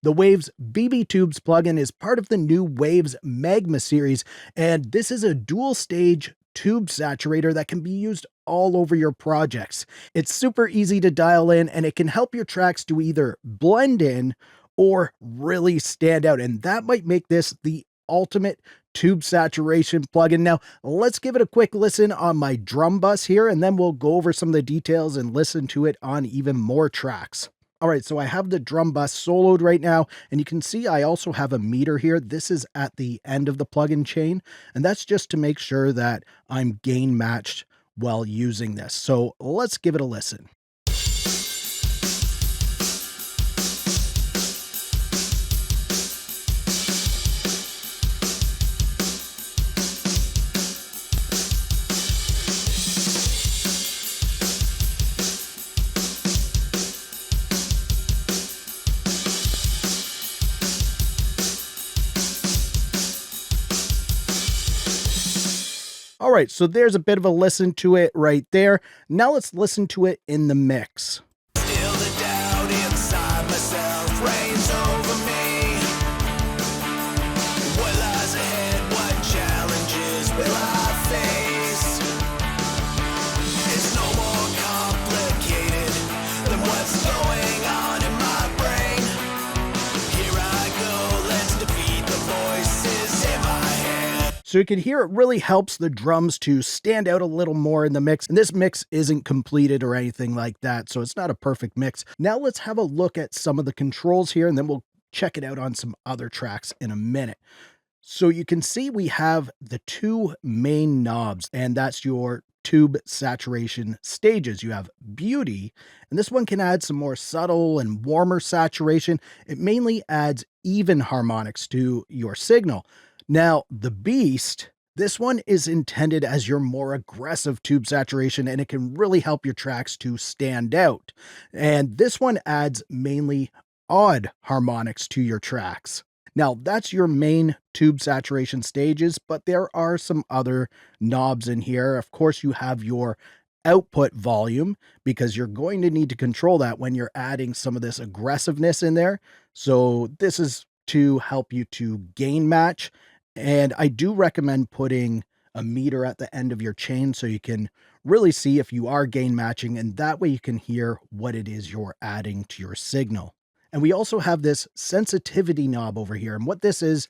The Waves BB Tubes plugin is part of the new Waves Magma Series, and this is a dual-stage tube saturator that can be used all over your projects. It's super easy to dial in, and it can help your tracks to either blend in or really stand out, and that might make this the ultimate tube saturation plugin. Now, let's give it a quick listen on my drum bus here, and then we'll go over some of the details and listen to it on even more tracks. All right, so I have the drum bus soloed right now, and you can see I also have a meter here. This is at the end of the plugin chain, and that's just to make sure that I'm gain matched while using this. So let's give it a listen. All right, so there's a bit of a listen to it right there. Now let's listen to it in the mix. Still the doubt inside myself reigns over me. What lies ahead? What challenges will I face? It's no more complicated than what's going on in my brain. Here I go, let's defeat the voices in my head. So you can hear it really helps the drums to stand out a little more in the mix. And this mix isn't completed or anything like that, so it's not a perfect mix. Now let's have a look at some of the controls here, and then we'll check it out on some other tracks in a minute. So you can see we have the two main knobs, and that's your tube saturation stages. You have Beauty, and this one can add some more subtle and warmer saturation. It mainly adds even harmonics to your signal. Now, the Beast, this one is intended as your more aggressive tube saturation, and it can really help your tracks to stand out. And this one adds mainly odd harmonics to your tracks. Now, that's your main tube saturation stages, but there are some other knobs in here. Of course, you have your output volume, because you're going to need to control that when you're adding some of this aggressiveness in there. So this is to help you to gain match. And I do recommend putting a meter at the end of your chain so you can really see if you are gain matching, and that way you can hear what it is you're adding to your signal. And we also have this sensitivity knob over here. And what this is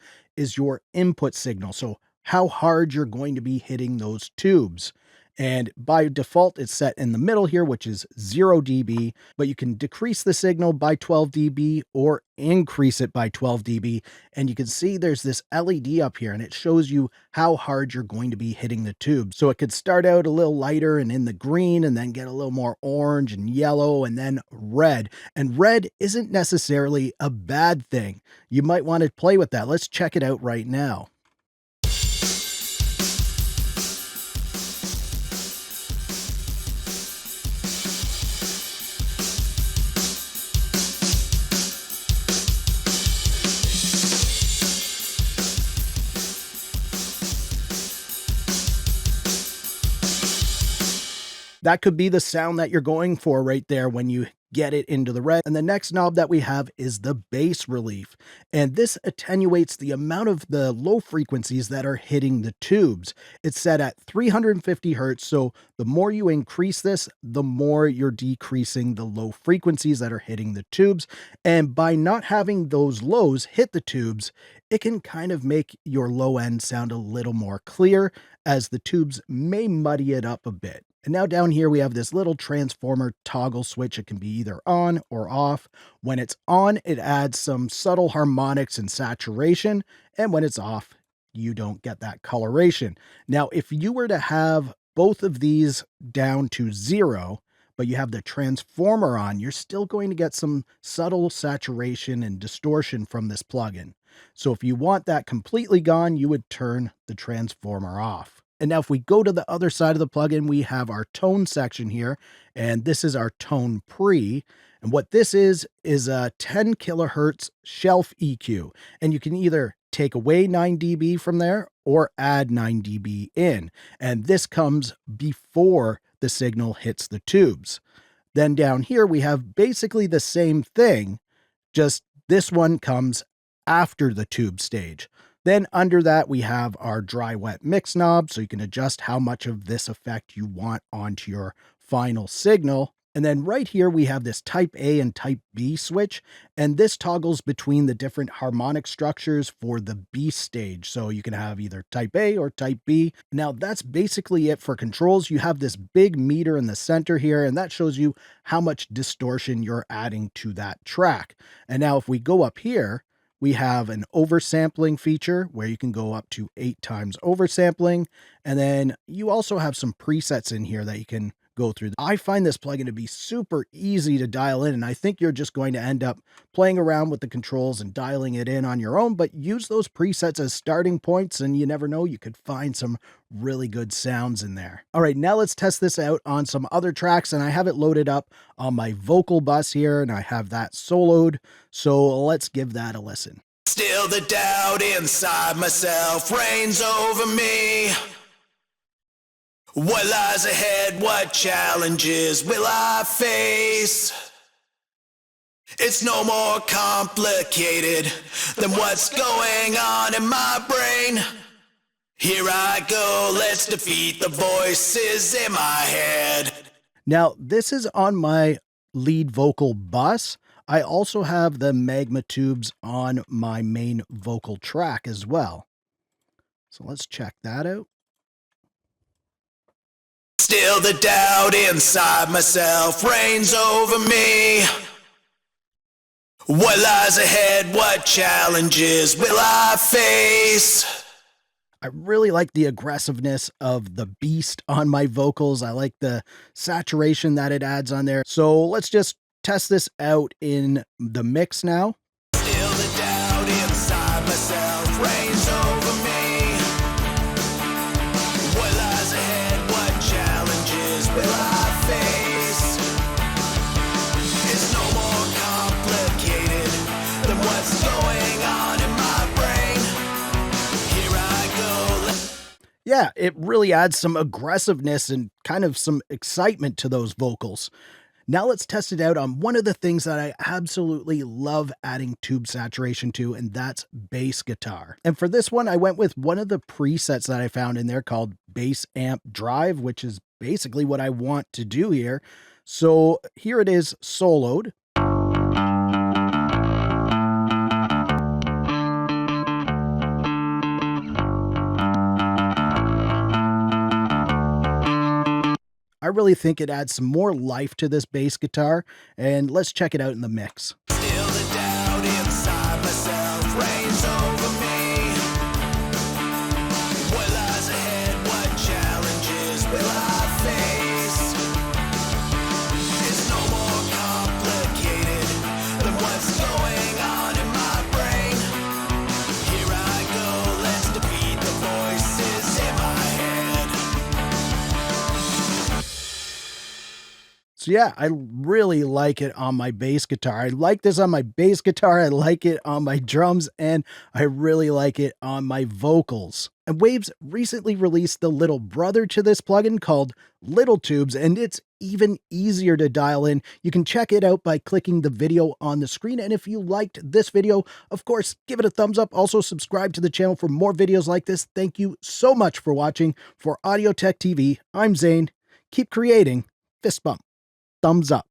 your input signal. So how hard you're going to be hitting those tubes. And by default, it's set in the middle here, which is 0 dB, but you can decrease the signal by 12 dB or increase it by 12 dB. And you can see there's this LED up here, and it shows you how hard you're going to be hitting the tube. So it could start out a little lighter and in the green, and then get a little more orange and yellow, and then red. And red isn't necessarily a bad thing. You might want to play with that. Let's check it out right now. That could be the sound that you're going for right there when you get it into the red. And the next knob that we have is the bass relief. And this attenuates the amount of the low frequencies that are hitting the tubes. It's set at 350 hertz. So the more you increase this, the more you're decreasing the low frequencies that are hitting the tubes. And by not having those lows hit the tubes, it can kind of make your low end sound a little more clear, as the tubes may muddy it up a bit. And now down here we have this little transformer toggle switch. It can be either on or off. When it's on, it adds some subtle harmonics and saturation. And when it's off, you don't get that coloration. Now, if you were to have both of these down to 0, but you have the transformer on, you're still going to get some subtle saturation and distortion from this plugin. So if you want that completely gone, you would turn the transformer off. And now if we go to the other side of the plugin, we have our tone section here, and this is our tone pre. And what this is a 10 kilohertz shelf EQ. And you can either take away 9 dB from there or add 9 dB in. And this comes before the signal hits the tubes. Then down here, we have basically the same thing, just This one comes after the tube stage. Then under that, we have our dry wet mix knob, so you can adjust how much of this effect you want onto your final signal. And then right here, we have this type A and type B switch, and this toggles between the different harmonic structures for the B stage. So you can have either type A or type B. Now that's basically it for controls. You have this big meter in the center here, and that shows you how much distortion you're adding to that track. And now if we go up here, we have an oversampling feature where you can go up to 8 times oversampling. And then you also have some presets in here that you can go through. I find this plugin to be super easy to dial in, and I think you're just going to end up playing around with the controls and dialing it in on your own, but use those presets as starting points, and you never know, you could find some really good sounds in there. All right, now let's test this out on some other tracks, and I have it loaded up on my vocal bus here, and I have that soloed, so let's give that a listen. Still the doubt inside myself reigns over me. What lies ahead? What challenges will I face? It's no more complicated than what's going on in my brain. Here I go, let's defeat the voices in my head. Now, this is on my lead vocal bus. I also have the magma tubes on my main vocal track as well. So let's check that out. Still the doubt inside myself reigns over me. What lies ahead? What challenges will I face? I really like the aggressiveness of the beast on my vocals. I like the saturation that it adds on there. So let's just test this out in the mix now. Still the doubt inside myself reigns over me. What lies ahead? What challenges will I face? It's no more complicated than what's going on in my brain. Here I go. Yeah, it really adds some aggressiveness and kind of some excitement to those vocals. Now let's test it out on one of the things that I absolutely love adding tube saturation to, and that's bass guitar. And for this one, I went with one of the presets that I found in there called Bass Amp Drive, which is basically what I want to do here. So here it is soloed. I really think it adds some more life to this bass guitar, and let's check it out in the mix. Still the doubt inside myself reigns over me. What lies ahead? What challenges will I face? It's no more complicated than what's going on in my brain. Here I go, let's defeat the voices in my head. So yeah, I really like it on my bass guitar. I like this on my bass guitar, I like it on my drums, and I really like it on my vocals. And Waves recently released the little brother to this plugin called Little Tubes, and it's even easier to dial in. You can check it out by clicking the video on the screen. And if you liked this video, of course, give it a thumbs up. Also subscribe to the channel for more videos like this. Thank you so much for watching. For Audio Tech TV, I'm Zane. Keep creating. Fist bump. Thumbs up.